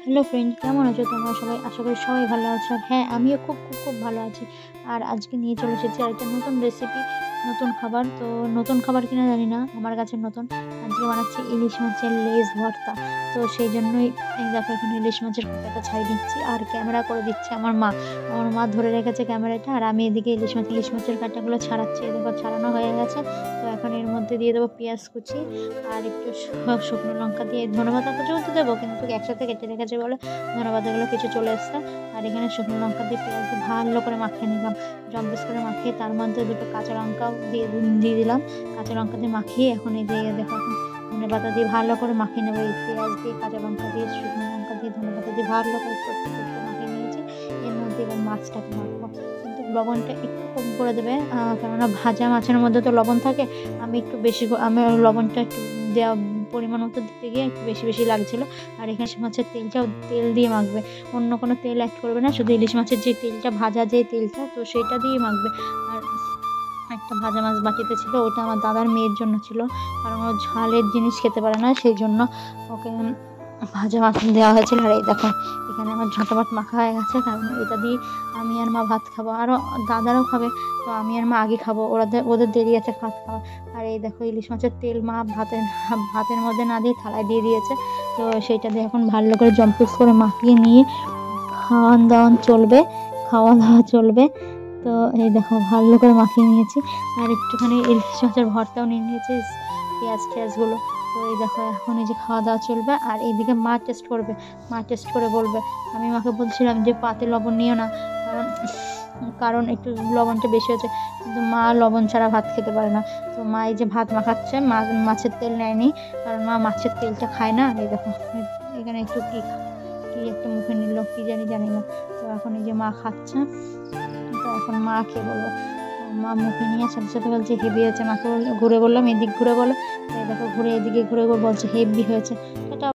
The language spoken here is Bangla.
হ্যালো ফ্রেন্ড, কেমন আছো তোমরা সবাই? আশা করি সবাই ভালো আছো। আর হ্যাঁ, আমিও খুব খুব খুব ভালো আছি। আর আজকে নিয়ে চলে এসেছি আরেকটা নতুন রেসিপি, নতুন খাবার। তো নতুন খাবার কিনা জানি না, আমার কাছে নতুন। আজকে বানাচ্ছি ইলিশ মাছের লেজ ভর্তা। তো সেই জন্যই এই দেখো এখানে ইলিশ মাছের খোসাটা ছাড়িয়ে দিচ্ছি আর ক্যামেরা করে দিচ্ছে আমার মা ধরে রেখেছে ক্যামেরাটা, আর আমি এদিকে ইলিশ মাছের কাঁটাগুলো ছাড়াচ্ছি। এই দেখো ছাড়ানো হয়ে গেছে। তো এখন এর মধ্যে দিয়ে দেবো পেঁয়াজ কুচি আর একটু শুকনো লঙ্কা দিয়ে, ধনেপাতা কুচিও তো দেবো কিন্তু একসাথে কেটে রেখেছে বলে ধনেপাতাগুলো কিছু চলে এসছে। আর এখানে শুকনো লঙ্কা দিয়ে পেঁয়াজ দিয়ে ভালো করে মাখিয়ে নিলাম, জম্পেস করে মাখিয়ে তার মধ্যে দুটো কাঁচা লঙ্কা দিয়ে দিলাম। কাঁচা লঙ্কা দিয়ে মাখিয়ে এখন এই দিয়ে দেখো এখন ধনেপাতা দিয়ে ভালো করে মাখিয়ে নেবো। এই পেঁয়াজ দিয়ে, কাঁচা লঙ্কা দিয়ে, শুকনো লঙ্কা দিয়ে, ধনেপাতা দিয়ে ভালো করে একটু মাখিয়ে নিয়েছি। এর মধ্যে এবার মাছটাকে মাখবো, কিন্তু লবণটা একটু কম করে দেবে, কেননা ভাজা মাছের মধ্যে তো লবণ থাকে। আমি লবণটা একটু দেওয়া পরিমাণ মতো দিতে গিয়ে একটু বেশি বেশি লাগছিলো। আর এখানে মাছের তেল দিয়ে মাখবে, অন্য কোনো তেল অ্যাড করবে না, শুধু ইলিশ মাছের যে তেলটা, ভাজা যে তেলটা, তো সেইটা দিয়ে মাখবে। আর একটা ভাজা মাছ বাটিতে ছিল, ওটা আমার দাদার মেয়ের জন্য ছিল, কারণ ও ঝালের জিনিস খেতে পারে না, সেই জন্য ওকে ভাজা মাছ দেওয়া হয়েছিল। আর এই দেখো এখানে আমার ঝাঁটাভাত মাখা হয়ে গেছে, কারণ এটা দিয়ে আমি আর মা ভাত খাবো, আরও দাদারাও খাবে। তো আমি আর মা আগে খাবো, ওদের দেরি আছে ভাত খাওয়া। আর এই দেখো ইলিশ মাছের তেল মা ভাতের মধ্যে না দিয়ে থালায় দিয়ে দিয়েছে। তো সেইটা দিয়ে এখন ভালো করে জম্পেস করে মাখিয়ে নিয়ে খাওয়া দাওয়া চলবে। তো এই দেখো ভালো করে মাখিয়ে নিয়েছি, আর একটুখানি ইলিশ মাছের ভর্তাও নিয়ে নিয়েছি, পেঁয়াজগুলো। তো এই দেখো এখন এই যে খাওয়া দাওয়া চলবে। আর এইদিকে মা টেস্ট করে বলবে। আমি মাকে বলছিলাম যে পাতে লবণ নিও না, কারণ একটু লবণটা বেশি হয়েছে, কিন্তু মা লবণ ছাড়া ভাত খেতে পারে না। তো মা এই যে ভাত মাখাচ্ছে, মাছের তেল নেয়নি, কারণ মা মাছের তেলটা খায় না। এই দেখো এখানে একটু কি একটা মুখে নিল, কি জানি না। তো এখন এই যে মা খাচ্ছে, তো এখন মা খেয়ে বলবো। মা মুখে নিয়ে সাথে সাথে বলছে হেভি হয়েছে। মাকে ঘুরে বললাম এদিক ঘুরে বলো, এই দেখো ঘুরে এদিকে ঘুরে বলছে হেভি হয়েছে।